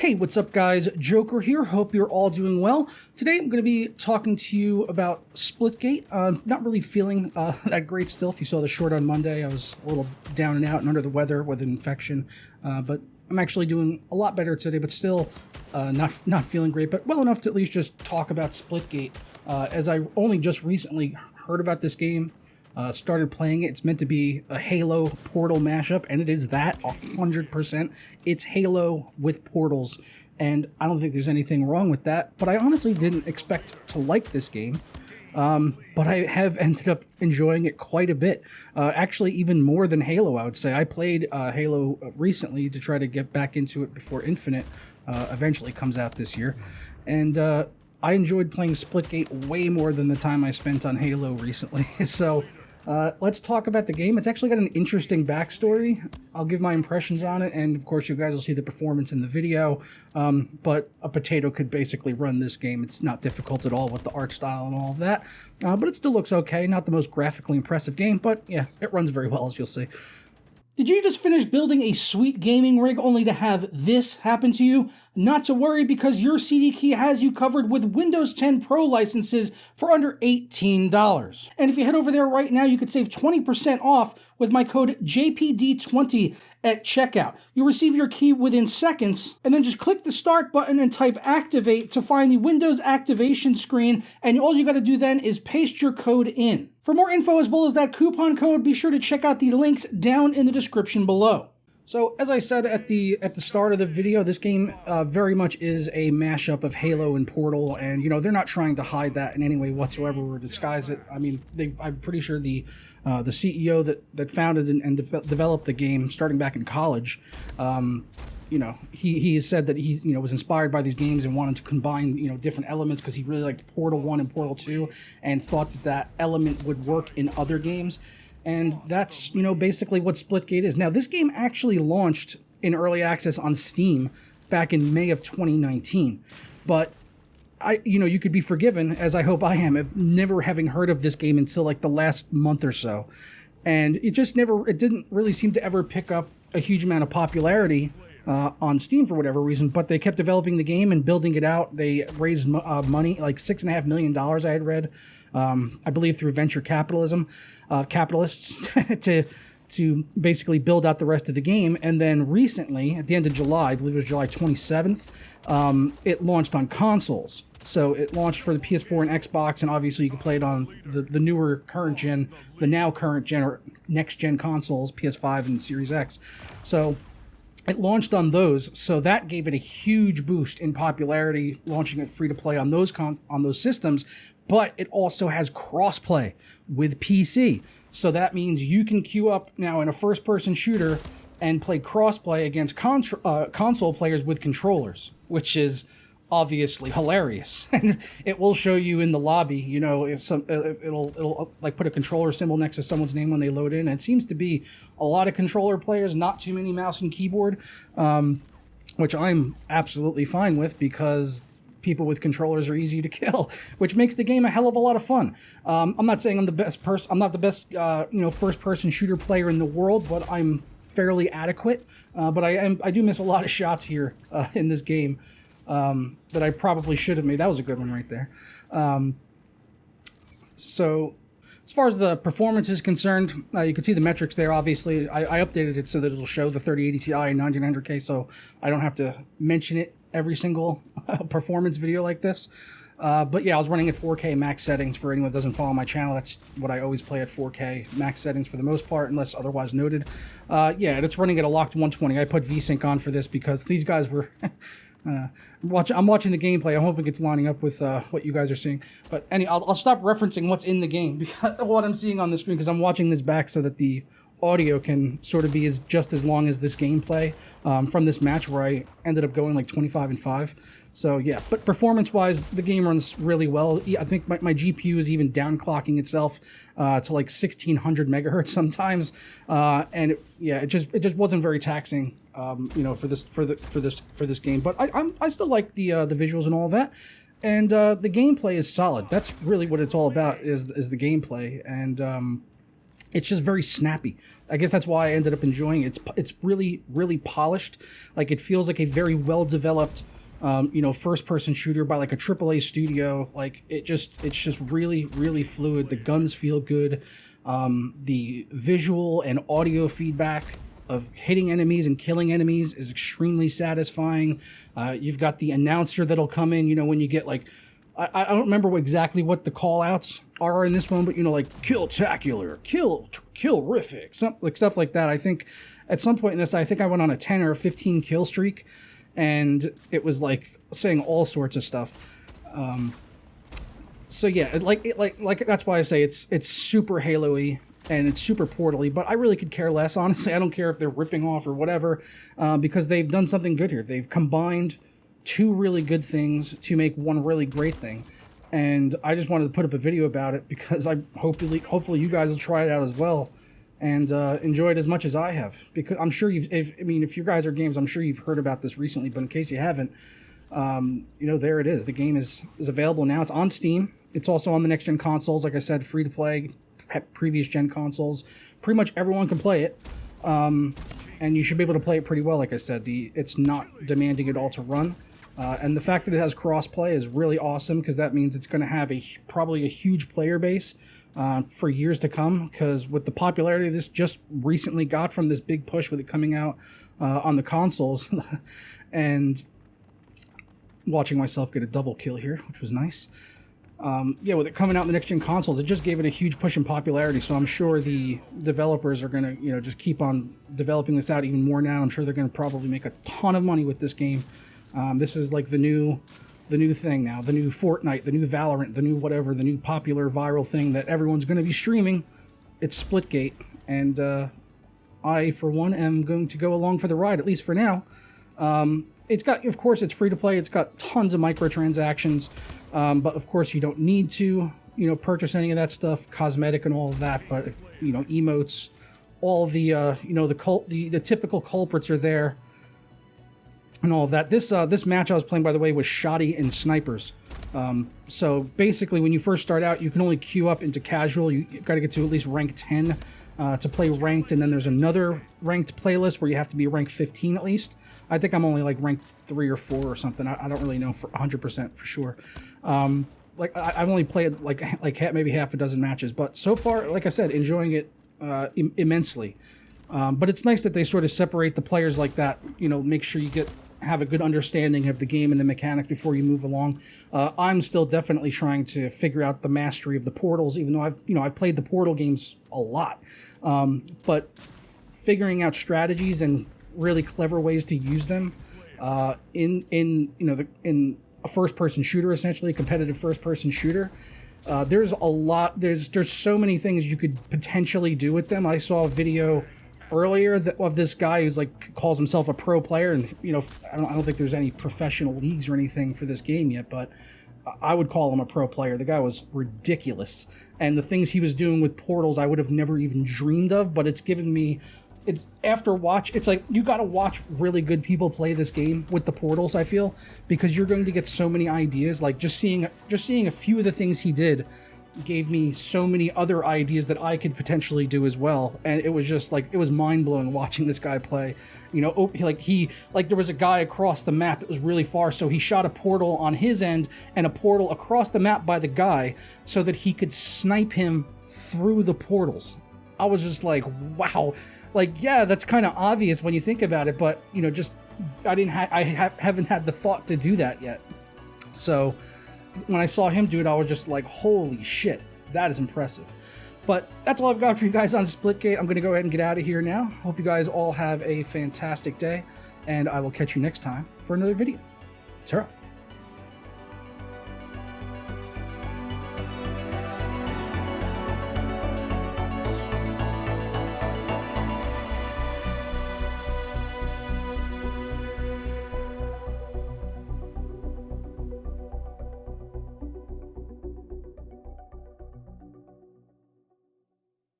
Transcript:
Hey, what's up guys? Joker here. Hope you're all doing well. Today I'm going to be talking to you about Splitgate. Not really feeling that great still. If you saw the short on Monday, I was a little down and out and under the weather with an infection. But I'm actually doing a lot better today, but still not feeling great, but well enough to at least just talk about Splitgate. As I only just recently heard about this game, started playing it. It's meant to be a Halo Portal mashup, and it is that 100%. It's Halo with Portals, and I don't think there's anything wrong with that, but I honestly didn't expect to like this game. But I have ended up enjoying it quite a bit. Actually, even more than Halo, I would say. I played Halo recently to try to get back into it before Infinite eventually comes out this year, and I enjoyed playing Splitgate way more than the time I spent on Halo recently. So let's talk about the game. It's actually got an interesting backstory. I'll give my impressions on it, and of course you guys will see the performance in the video. But a potato could basically run this game. It's not difficult at all with the art style and all of that. But it still looks okay. Not the most graphically impressive game, but yeah, it runs very well, as you'll see. Did you just finish building a sweet gaming rig only to have this happen to you? Not to worry, because your CD Key has you covered with Windows 10 Pro licenses for under $18. And if you head over there right now, you could save 20% off with my code JPD20 at checkout. You'll receive your key within seconds, and then just click the start button and type activate to find the Windows activation screen, and all you got to do then is paste your code in. For more info as well as that coupon code, be sure to check out the links down in the description below. So, as I said at the start of the video, this game very much is a mashup of Halo and Portal, and, you know, they're not trying to hide that in any way whatsoever or disguise it. I mean, I'm pretty sure the CEO that founded and developed the game, starting back in college, you know, he has said that he was inspired by these games and wanted to combine, you know, different elements because he really liked Portal 1 and Portal 2 and thought that element would work in other games. And that's, you know, basically what Splitgate is. Now, this game actually launched in early access on Steam back in May of 2019. But you could be forgiven, as I hope I am, of never having heard of this game until like the last month or so. And it didn't really seem to ever pick up a huge amount of popularity on Steam for whatever reason, but they kept developing the game and building it out. They raised money, like $6.5 million I had read, I believe through venture capitalists to basically build out the rest of the game. And then recently, at the end of July, I believe it was July 27th, it launched on consoles. So it launched for the PS4 and Xbox, and obviously you can play it on the newer current gen, the now current gen or next gen consoles, PS5 and Series X. So it launched on those, so that gave it a huge boost in popularity, launching it free to play on those systems. But it also has crossplay with PC, so that means you can queue up now in a first-person shooter and play crossplay against console players with controllers, which is obviously hilarious. And it will show you in the lobby, you know, if it'll like put a controller symbol next to someone's name when they load in. And it seems to be a lot of controller players, not too many mouse and keyboard, which I'm absolutely fine with because people with controllers are easy to kill, which makes the game a hell of a lot of fun. I'm not saying I'm the best person. I'm not the best, first-person shooter player in the world, but I'm fairly adequate. But I do miss a lot of shots here in this game that I probably should have made. That was a good one right there. So as far as the performance is concerned, you can see the metrics there. Obviously, I updated it so that it'll show the 3080 Ti and 1900K, so I don't have to mention it every single performance video like this. But yeah, I was running at 4K max settings. For anyone that doesn't follow my channel, that's what I always play at 4K max settings for the most part, unless otherwise noted. Yeah, and it's running at a locked 120. I put VSync on for this because these guys were... I'm watching the gameplay. I'm hoping it's lining up with what you guys are seeing. But I'll stop referencing what's in the game, because what I'm seeing on the screen, because I'm watching this back so that the audio can sort of be just as long as this gameplay from this match where I ended up going like 25-5. So yeah, but performance-wise, the game runs really well. I think my GPU is even downclocking itself to like 1600 megahertz sometimes, and it just wasn't very taxing, for this game. But I still like the visuals and all of that, and the gameplay is solid. That's really what it's all about, is the gameplay. And it's just very snappy. I guess that's why I ended up enjoying it. It's really, really polished. Like, it feels like a very well developed, first person shooter by like a AAA studio. Like, it's just really, really fluid. The guns feel good. The visual and audio feedback of hitting enemies and killing enemies is extremely satisfying. You've got the announcer that'll come in, when you get like, I don't remember exactly what the call outs are in this one, but like kill-tacular, kill-rific, stuff like that. I think at some point in this, I think I went on a 10 or a 15 kill streak, and it was like saying all sorts of stuff. So yeah, like that's why I say it's super Halo-y and it's super Portal-y, but I really could care less, honestly. I don't care if they're ripping off or whatever, because they've done something good here. They've combined two really good things to make one really great thing, and I just wanted to put up a video about it because I hopefully you guys will try it out as well and enjoy it as much as I have, because I'm sure if you guys are games, I'm sure you've heard about this recently, but in case you haven't, there it is. The game is available now. It's on Steam. It's also on the next gen consoles. Like I said, free to play. Previous gen consoles, pretty much everyone can play it, and you should be able to play it pretty well. Like I said, it's not demanding at all to run. And the fact that it has cross-play is really awesome, because that means it's going to have probably a huge player base for years to come, because with the popularity this just recently got from this big push with it coming out on the consoles, and watching myself get a double kill here, which was nice. With it coming out in the next-gen consoles, it just gave it a huge push in popularity, so I'm sure the developers are going to, just keep on developing this out even more now. I'm sure they're going to probably make a ton of money with this game. This is like the new thing now, the new Fortnite, the new Valorant, the new whatever, the new popular viral thing that everyone's going to be streaming. It's Splitgate, and I, for one, am going to go along for the ride, at least for now. It's got, of course, it's free to play. It's got tons of microtransactions, but of course you don't need to, purchase any of that stuff, cosmetic and all of that. But emotes, all the the typical culprits are there, and all of that. This match I was playing, by the way, was shoddy and snipers. So basically, when you first start out, you can only queue up into casual. You've got to get to at least rank 10 to play ranked, and then there's another ranked playlist where you have to be rank 15 at least. I think I'm only like rank 3 or 4 or something. I don't really know for 100% for sure. I've only played like maybe half a dozen matches, but so far, like I said, enjoying it immensely. But it's nice that they sort of separate the players like that. Make sure you have a good understanding of the game and the mechanics before you move along. I'm still definitely trying to figure out the mastery of the portals, even though I've played the Portal games a lot. But figuring out strategies and really clever ways to use them in a first-person shooter, essentially a competitive first-person shooter. There's a lot. There's so many things you could potentially do with them. I saw a video earlier of this guy who's like calls himself a pro player, and I don't think there's any professional leagues or anything for this game yet, but I would call him a pro player. The guy was ridiculous, and the things he was doing with portals I would have never even dreamed of. But it's given me. It's like you got to watch really good people play this game with the portals, I feel, because you're going to get so many ideas. Like just seeing a few of the things he did gave me so many other ideas that I could potentially do as well. And it was just like, it was mind-blowing watching this guy play. There was a guy across the map that was really far, so he shot a portal on his end and a portal across the map by the guy so that he could snipe him through the portals. I was just like, wow. Like, yeah, that's kind of obvious when you think about it, but I haven't had the thought to do that yet. So when I saw him do it, I was just like, holy shit, that is impressive. But that's all I've got for you guys on Splitgate. I'm going to go ahead and get out of here now. Hope you guys all have a fantastic day, and I will catch you next time for another video. Ta-ra.